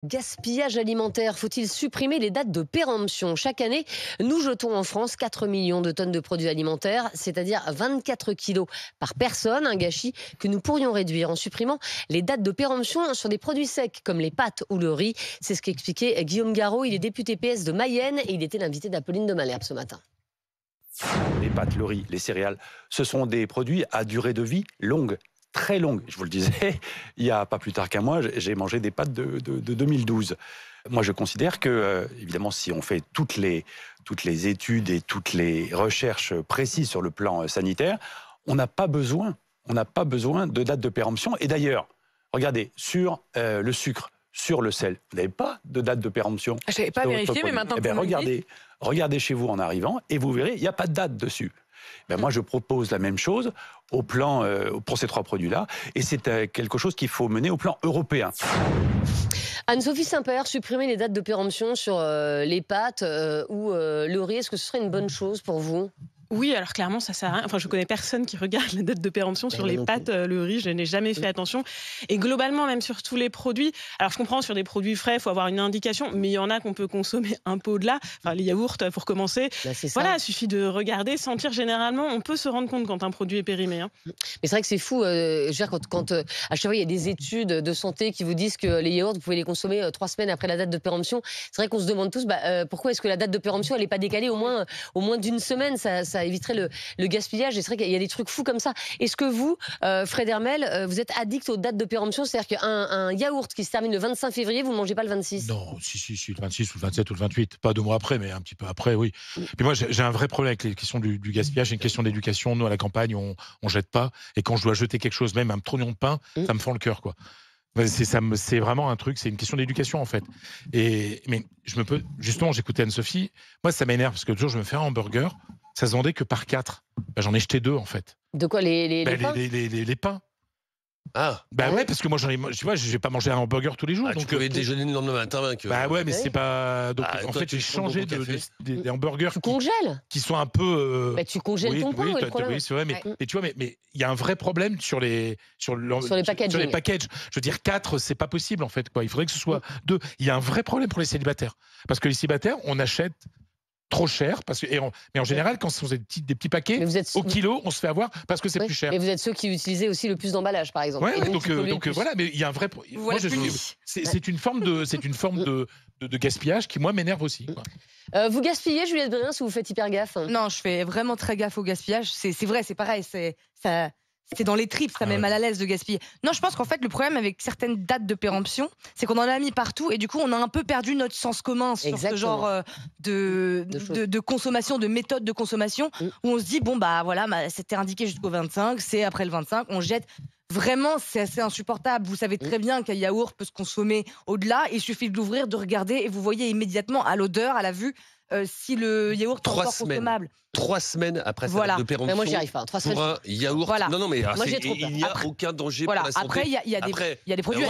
Gaspillage alimentaire, faut-il supprimer les dates de péremption? Chaque année, nous jetons en France 4 millions de tonnes de produits alimentaires, c'est-à-dire 24 kilos par personne, un gâchis que nous pourrions réduire en supprimant les dates de péremption sur des produits secs comme les pâtes ou le riz. C'est ce qu'expliquait Guillaume Garot, il est député PS de Mayenne et il était l'invité d'Apolline de Malherbe ce matin. Les pâtes, le riz, les céréales, ce sont des produits à durée de vie longue. Très longue. Je vous le disais, il n'y a pas plus tard qu'un mois, j'ai mangé des pâtes de 2012. Moi, je considère que, évidemment, si on fait toutes les études et toutes les recherches précises sur le plan sanitaire, on n'a pas besoin de date de péremption. Et d'ailleurs, regardez, sur le sucre, sur le sel, vous n'avez pas de date de péremption. Je n'avais pas vérifié, mais maintenant que vous me le dites. Regardez chez vous en arrivant et vous verrez, il n'y a pas de date dessus. Moi, je propose la même chose pour ces trois produits-là. Et c'est quelque chose qu'il faut mener au plan européen. Anne-Sophie Saint-Père, supprimer les dates de péremption sur les pâtes ou le riz, est-ce que ce serait une bonne chose pour vous ? Oui, alors clairement, ça sert à rien. Enfin, je connais personne qui regarde la date de péremption sur les pâtes, le riz. Je n'ai jamais fait attention. Et globalement, même sur tous les produits. Alors, je comprends, sur des produits frais, il faut avoir une indication. Mais il y en a qu'on peut consommer un peu au-delà. Enfin, les yaourts, pour commencer. Voilà, il suffit de regarder, sentir. Généralement, on peut se rendre compte quand un produit est périmé. Mais c'est vrai que c'est fou. Je veux dire, quand à chaque fois, il y a des études de santé qui vous disent que les yaourts, vous pouvez les consommer 3 semaines après la date de péremption. C'est vrai qu'on se demande tous pourquoi est-ce que la date de péremption, elle n'est pas décalée au moins d'une semaine. Ça éviterait le gaspillage. Et c'est vrai qu'il y a des trucs fous comme ça. Est-ce que vous, Fred Hermel, vous êtes addict aux dates de péremption? C'est-à-dire qu'un yaourt qui se termine le 25 février, vous ne mangez pas le 26? Non, si, le 26 ou le 27 ou le 28. Pas 2 mois après, mais un petit peu après, oui. Puis moi, j'ai un vrai problème avec les questions du gaspillage. C'est une question d'éducation. Nous, à la campagne, on jette pas. Et quand je dois jeter quelque chose, même un trognon de pain, ça me fend le cœur, quoi. C'est vraiment un truc, c'est une question d'éducation en fait. Mais justement, j'écoutais Anne-Sophie, moi ça m'énerve parce que le jour je me fais un hamburger, ça se vendait que par 4. J'en ai jeté 2 en fait. De quoi, les pains? Les pains. Ah. Ouais, parce que moi je vais pas manger un hamburger tous les jours. Donc tu pouvais déjeuner le lendemain matin. Ouais, mais c'est pas. Donc en fait, j'ai changé des hamburgers qui sont un peu. Tu congèles ton pain. Oui, c'est vrai, mais tu vois, mais il y a un vrai problème sur les packages. Je veux dire, 4, c'est pas possible en fait, quoi. Il faudrait que ce soit 2. Il y a un vrai problème pour les célibataires, parce que les célibataires, on achète trop cher, mais en général, quand ce sont des petits paquets, au kilo, on se fait avoir parce que c'est plus cher. Et vous êtes ceux qui utilisaient aussi le plus d'emballage, par exemple. Ouais, donc voilà, mais il y a un vrai. C'est une forme de gaspillage qui, moi, m'énerve aussi, quoi. Vous gaspillez, Juliette Brien, si vous faites hyper gaffe? Non, je fais vraiment très gaffe au gaspillage. C'est vrai, c'est pareil. C'est dans les tripes, ça met mal à l'aise de gaspiller. Non, je pense qu'en fait, le problème avec certaines dates de péremption, c'est qu'on en a mis partout et du coup, on a un peu perdu notre sens commun sur ce genre de consommation, de méthode de consommation, où on se dit, c'était indiqué jusqu'au 25, c'est après le 25, on jette. Vraiment, c'est assez insupportable. Vous savez très bien qu'un yaourt peut se consommer au-delà. Il suffit de l'ouvrir, de regarder et vous voyez immédiatement à l'odeur, à la vue, si le yaourt est encore consommable. 3 semaines après sa date de péremption. Mais moi, j'y arrive pas. 3 semaines. Pour un yaourt. Voilà. Non, mais moi, il n'y a aucun danger pour la santé. Après, il y a des produits.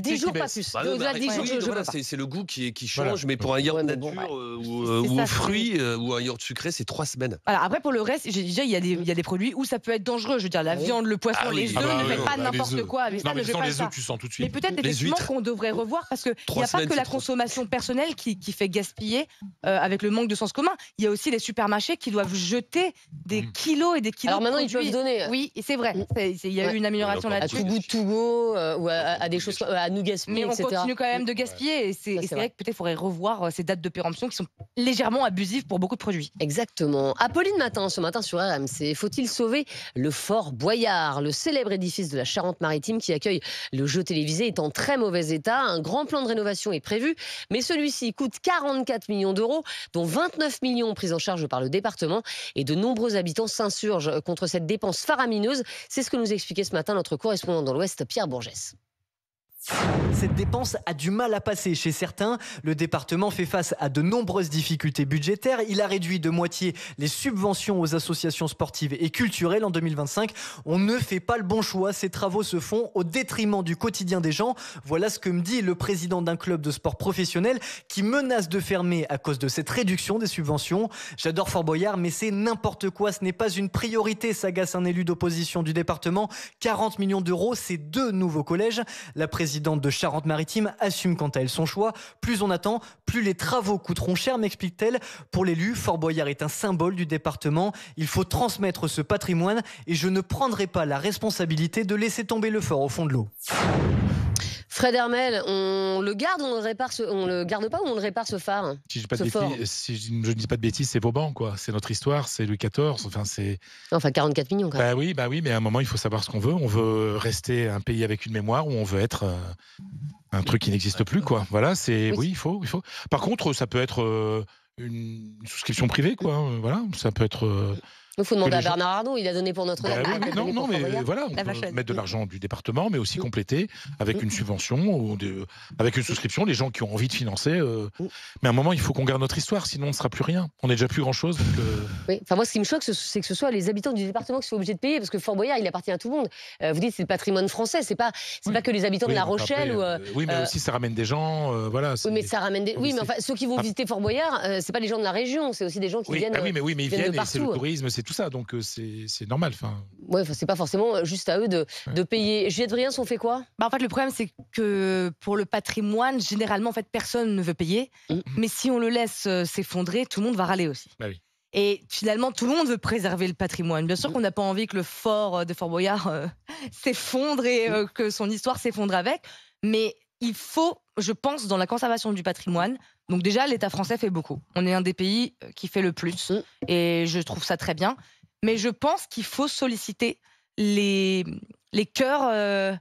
10 jours, pas plus. Au-delà de 10 jours, c'est le goût qui change. Mais pour un yaourt nature ou aux fruits ou un yaourt sucré, c'est 3 semaines. Voilà. Après, pour le reste, j'ai déjà, il y a des produits où ça peut être dangereux. Je veux dire, la viande, le poisson, les œufs, ne faites pas n'importe quoi avec ça. Non, mais sans les œufs, tu sens tout de suite. Mais peut-être effectivement qu'on devrait revoir parce qu'il n'y a pas que la consommation personnelle qui fait gaspiller avec le manque de sens commun. Il y a aussi les supermarchés qui doivent jeter des kilos et des kilos. Alors maintenant, ils peuvent donner. Oui, et c'est vrai. Il y a eu une amélioration là-dessus. À Too Good To Go ou à des choses, à nous gaspiller, mais etc. on continue quand même de gaspiller. Et c'est vrai que peut-être il faudrait revoir ces dates de péremption qui sont légèrement abusives pour beaucoup de produits. Exactement. Apolline Matin, ce matin sur RMC. Faut-il sauver le Fort Boyard? Le célèbre édifice de la Charente-Maritime qui accueille le jeu télévisé est en très mauvais état. Un grand plan de rénovation est prévu, mais celui-ci coûte 44 millions d'euros, dont 29 millions pris en charge par le département. Et de nombreux habitants s'insurgent contre cette dépense faramineuse. C'est ce que nous expliquait ce matin notre correspondant dans l'Ouest, Pierre Bourgès. Cette dépense a du mal à passer chez certains. Le département fait face à de nombreuses difficultés budgétaires. Il a réduit de moitié les subventions aux associations sportives et culturelles en 2025. On ne fait pas le bon choix. Ces travaux se font au détriment du quotidien des gens. Voilà ce que me dit le président d'un club de sport professionnel qui menace de fermer à cause de cette réduction des subventions. J'adore Fort Boyard, mais c'est n'importe quoi. Ce n'est pas une priorité, s'agace un élu d'opposition du département. 40 millions d'euros, c'est 2 nouveaux collèges. La présidente présidente de Charente-Maritime assume quant à elle son choix. Plus on attend, plus les travaux coûteront cher, m'explique-t-elle. Pour l'élu, Fort Boyard est un symbole du département. Il faut transmettre ce patrimoine et je ne prendrai pas la responsabilité de laisser tomber le fort au fond de l'eau. Fred Hermel, on le garde ou on le garde pas ou on le répare ce phare? Si je ne dis pas de bêtises, c'est Vauban, quoi. C'est notre histoire, c'est Louis XIV. Enfin 44 millions quand même. Bah oui, mais à un moment il faut savoir ce qu'on veut. On veut rester un pays avec une mémoire ou on veut être un truc qui n'existe plus, quoi. Voilà, oui, il faut. Par contre, ça peut être une souscription privée, quoi. Voilà, ça peut être. Il faut demander à Bernard Arnault, il a donné pour Notre-Dame. Non, mais voilà, on peut mettre de l'argent du département, mais aussi compléter avec une subvention ou avec une souscription, les gens qui ont envie de financer. Mais à un moment, il faut qu'on garde notre histoire, sinon on ne sera plus rien. On n'est déjà plus grand-chose. Oui. Enfin, moi, ce qui me choque, c'est que ce soit les habitants du département qui soient obligés de payer, parce que Fort Boyard, il appartient à tout le monde. Vous dites c'est le patrimoine français, c'est pas que les habitants de La Rochelle. Oui, mais aussi ça ramène des gens. Voilà. Oui, mais ça ramène Oui, mais enfin, ceux qui vont visiter Fort Boyard, c'est pas les gens de la région, c'est aussi des gens qui viennent. Mais ils viennent, et c'est le tourisme, c'est tout ça. Donc c'est normal. Ouais, c'est pas forcément juste à eux de payer. Juliette Vriens, on fait quoi? En fait, le problème, c'est que pour le patrimoine, généralement, en fait, personne ne veut payer. Mais si on le laisse s'effondrer, tout le monde va râler aussi. Bah oui. Et finalement, tout le monde veut préserver le patrimoine. Bien sûr qu'on n'a pas envie que le fort de Fort Boyard s'effondre et que son histoire s'effondre avec. Mais il faut, je pense, dans la conservation du patrimoine. Donc déjà, l'État français fait beaucoup. On est un des pays qui fait le plus. Et je trouve ça très bien. Mais je pense qu'il faut solliciter les cœurs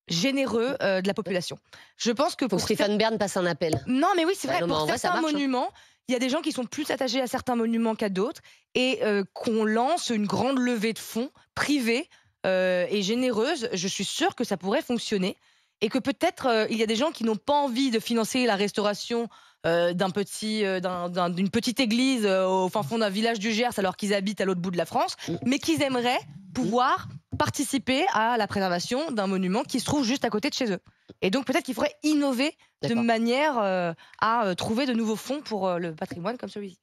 généreux de la population. Je pense que pour Stéphane Bern passe un appel. Non, mais oui, c'est vrai. Pour certains monuments, il y a des gens qui sont plus attachés à certains monuments qu'à d'autres, et qu'on lance une grande levée de fonds privée et généreuse. Je suis sûre que ça pourrait fonctionner, et que peut-être il y a des gens qui n'ont pas envie de financer la restauration d'une petite église au fin fond d'un village du Gers alors qu'ils habitent à l'autre bout de la France, mais qu'ils aimeraient pouvoir participer à la préservation d'un monument qui se trouve juste à côté de chez eux. Et donc peut-être qu'il faudrait innover de manière à trouver de nouveaux fonds pour le patrimoine comme celui-ci.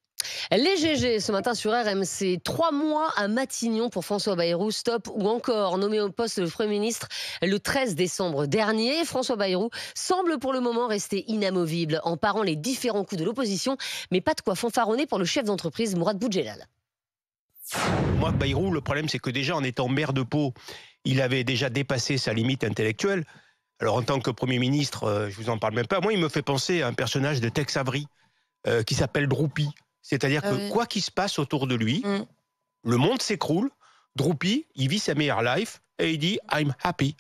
Les GG ce matin sur RMC, 3 mois à Matignon pour François Bayrou, stop ou encore nommé au poste de Premier ministre le 13 décembre dernier. François Bayrou semble pour le moment rester inamovible en parant les différents coups de l'opposition, mais pas de quoi fanfaronner pour le chef d'entreprise Mourad Boudjelal. Moi, Bayrou, le problème c'est que déjà en étant maire de Pau, il avait déjà dépassé sa limite intellectuelle. Alors en tant que Premier ministre, je vous en parle même pas, moi il me fait penser à un personnage de Tex Avery qui s'appelle Droupi. C'est-à-dire que quoi qu'il se passe autour de lui, le monde s'écroule. Droupi, il vit sa meilleure life et il dit « I'm happy ».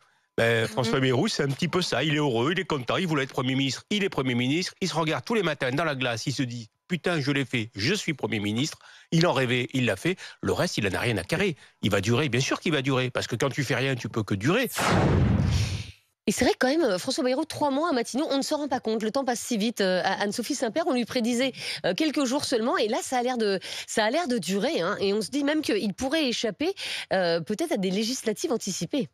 François Bayrou, c'est un petit peu ça. Il est heureux, il est content, il voulait être Premier ministre. Il est Premier ministre, il se regarde tous les matins dans la glace, il se dit « Putain, je l'ai fait, je suis Premier ministre ». Il en rêvait, il l'a fait. Le reste, il n'en a rien à carrer. Il va durer, bien sûr qu'il va durer. Parce que quand tu fais rien, tu peux que durer. Et c'est vrai que quand même, François Bayrou, 3 mois à Matignon, on ne s'en rend pas compte. Le temps passe si vite. Anne-Sophie Saint-Père, on lui prédisait quelques jours seulement. Et là, ça a l'air de durer. Hein, et on se dit même qu'il pourrait échapper peut-être à des législatives anticipées.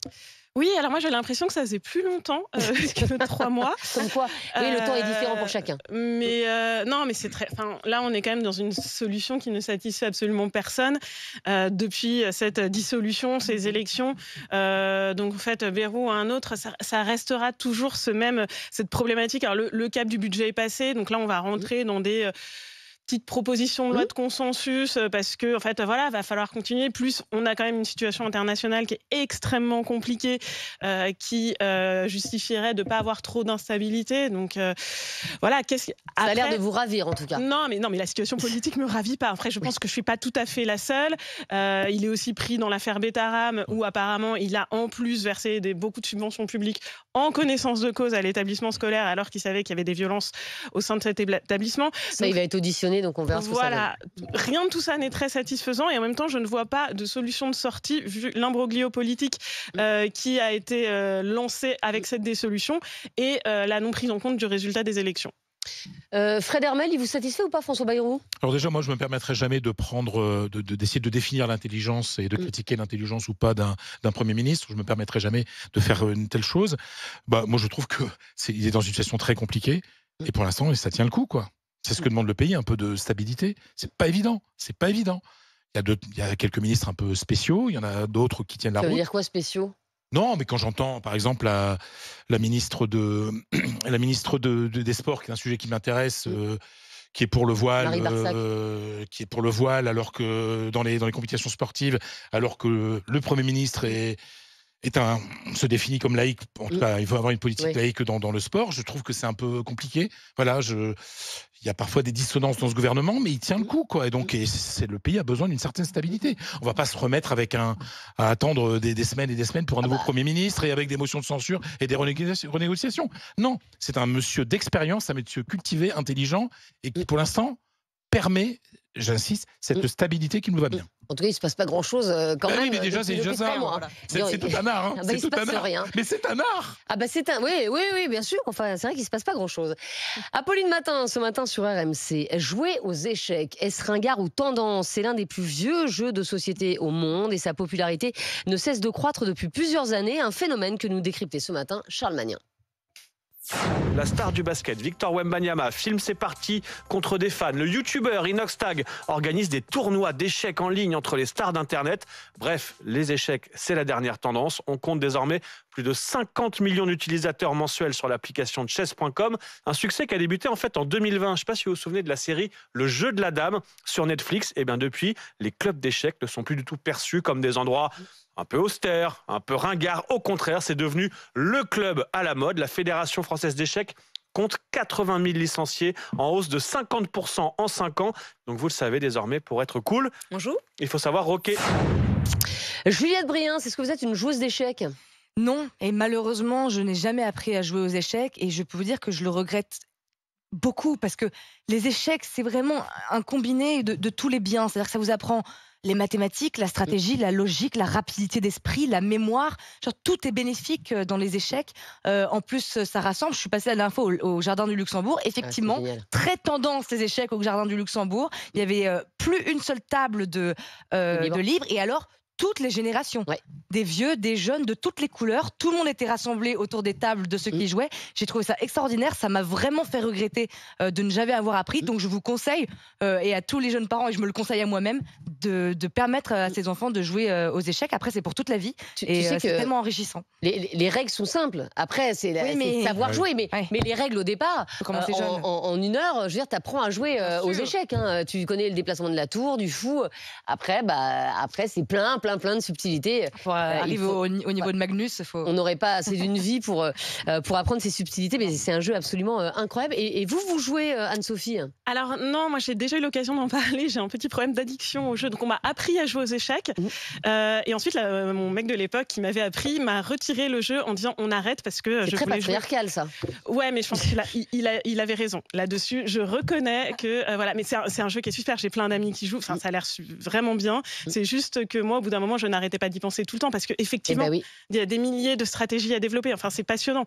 Oui, alors moi j'ai l'impression que ça faisait plus longtemps que 3 mois. Comme quoi, oui, le temps est différent pour chacun. Mais non, mais c'est très. Enfin, là, on est quand même dans une solution qui ne satisfait absolument personne depuis cette dissolution, ces élections. Donc en fait, Bayrou à un autre, ça restera toujours cette problématique. Alors le cap du budget est passé, donc là on va rentrer dans des petite proposition de loi de consensus parce que en fait voilà, va falloir continuer. Plus on a quand même une situation internationale qui est extrêmement compliquée, qui justifierait de pas avoir trop d'instabilité. Donc voilà, ça a l'air de vous ravir en tout cas. Non mais la situation politique me ravit pas. Après je pense que je suis pas tout à fait la seule. Il est aussi pris dans l'affaire Betaram où apparemment il a en plus versé beaucoup de subventions publiques en connaissance de cause à l'établissement scolaire alors qu'il savait qu'il y avait des violences au sein de cet établissement. Ça, il va être auditionné. Donc on verra ce que ça donne. Rien de tout ça n'est très satisfaisant et en même temps je ne vois pas de solution de sortie vu l'imbroglio politique qui a été lancé avec cette dissolution et la non prise en compte du résultat des élections. Fred Hermel, il vous satisfait ou pas François Bayrou? Alors déjà, moi je ne me permettrai jamais de prendre, d'essayer de définir l'intelligence et de critiquer l'intelligence ou pas d'un Premier ministre. Je ne me permettrai jamais de faire une telle chose. Moi je trouve qu'il est dans une situation très compliquée et pour l'instant ça tient le coup quoi. C'est ce que demande le pays, un peu de stabilité. C'est pas évident. Il y a quelques ministres un peu spéciaux, il y en a d'autres qui tiennent la route. Ça veut dire quoi spéciaux? Non, mais quand j'entends, par exemple, la ministre des Sports, qui est un sujet qui m'intéresse, qui est pour le voile, alors que dans les compétitions sportives, alors que le Premier ministre se définit comme laïque. En tout cas, il faut avoir une politique laïque dans le sport. Je trouve que c'est un peu compliqué. Voilà, il y a parfois des dissonances dans ce gouvernement, mais il tient le coup, quoi. Et donc, le pays a besoin d'une certaine stabilité. On va pas se remettre à attendre des semaines et des semaines pour un nouveau Premier ministre et avec des motions de censure et des renégociations. Non, c'est un monsieur d'expérience, un monsieur cultivé, intelligent et qui, pour l'instant, permet, j'insiste, cette stabilité qui nous va bien. En tout cas, il ne se passe pas grand-chose quand même. Oui, mais déjà, c'est déjà ça. Voilà. C'est tout un art. Il ne se passe rien. Mais c'est un art. Oui, bien sûr. Enfin, c'est vrai qu'il ne se passe pas grand-chose. Apolline Matin, ce matin sur RMC. Jouer aux échecs, est-ce ringard ou tendance? C'est l'un des plus vieux jeux de société au monde et sa popularité ne cesse de croître depuis plusieurs années. Un phénomène que nous décryptait ce matin Charles Magnin. La star du basket, Victor Wembanyama, filme ses parties contre des fans. Le youtubeur Inoxtag organise des tournois d'échecs en ligne entre les stars d'Internet. Bref, les échecs, c'est la dernière tendance. On compte désormais plus de 50 millions d'utilisateurs mensuels sur l'application chess.com. Un succès qui a débuté en fait en 2020. Je ne sais pas si vous vous souvenez de la série Le Jeu de la Dame sur Netflix. Et bien depuis, les clubs d'échecs ne sont plus du tout perçus comme des endroits un peu austère, un peu ringard. Au contraire, c'est devenu le club à la mode. La Fédération française d'échecs compte 80 000 licenciés, en hausse de 50% en 5 ans. Donc vous le savez désormais, pour être cool, bonjour, il faut savoir rocker. Juliette Brien, est-ce que vous êtes une joueuse d'échecs? Non, et malheureusement, je n'ai jamais appris à jouer aux échecs et je peux vous dire que je le regrette beaucoup parce que les échecs, c'est vraiment un combiné de tous les biens. C'est-à-dire que ça vous apprend les mathématiques, la stratégie, la logique, la rapidité d'esprit, la mémoire. Genre, tout est bénéfique dans les échecs. En plus, ça rassemble. Je suis passée la dernière fois au Jardin du Luxembourg. Effectivement, très tendance les échecs au Jardin du Luxembourg. Il y avait plus une seule table de livres. Et alors, toutes les générations, des vieux, des jeunes, de toutes les couleurs, tout le monde était rassemblé autour des tables de ceux qui jouaient. J'ai trouvé ça extraordinaire, ça m'a vraiment fait regretter de ne jamais avoir appris. Donc je vous conseille, et à tous les jeunes parents, et je me le conseille à moi-même, de permettre à ses enfants de jouer aux échecs. Après, c'est pour toute la vie, et c'est tellement enrichissant. Les règles sont simples. Après, c'est savoir jouer, mais les règles au départ, en 1 heure, je veux dire, tu apprends à jouer aux échecs. Hein. Tu connais le déplacement de la tour, du fou. Après, c'est plein de subtilités. Pour arriver au niveau de Magnus, on n'aurait pas assez d'une vie pour apprendre ces subtilités, mais c'est un jeu absolument incroyable. Et vous jouez, Anne-Sophie? Alors non, moi j'ai déjà eu l'occasion d'en parler. J'ai un petit problème d'addiction au jeu, donc on m'a appris à jouer aux échecs. Et ensuite, mon mec de l'époque qui m'avait appris m'a retiré le jeu en disant on arrête parce que c'est très patriarcal ça. Ouais, mais je pense qu'il avait raison là-dessus. Je reconnais que voilà, mais c'est un jeu qui est super. J'ai plein d'amis qui jouent. Enfin, ça a l'air vraiment bien. C'est juste que moi, au bout d'un moment, je n'arrêtais pas d'y penser tout le temps parce que effectivement, il y a des milliers de stratégies à développer. Enfin, c'est passionnant.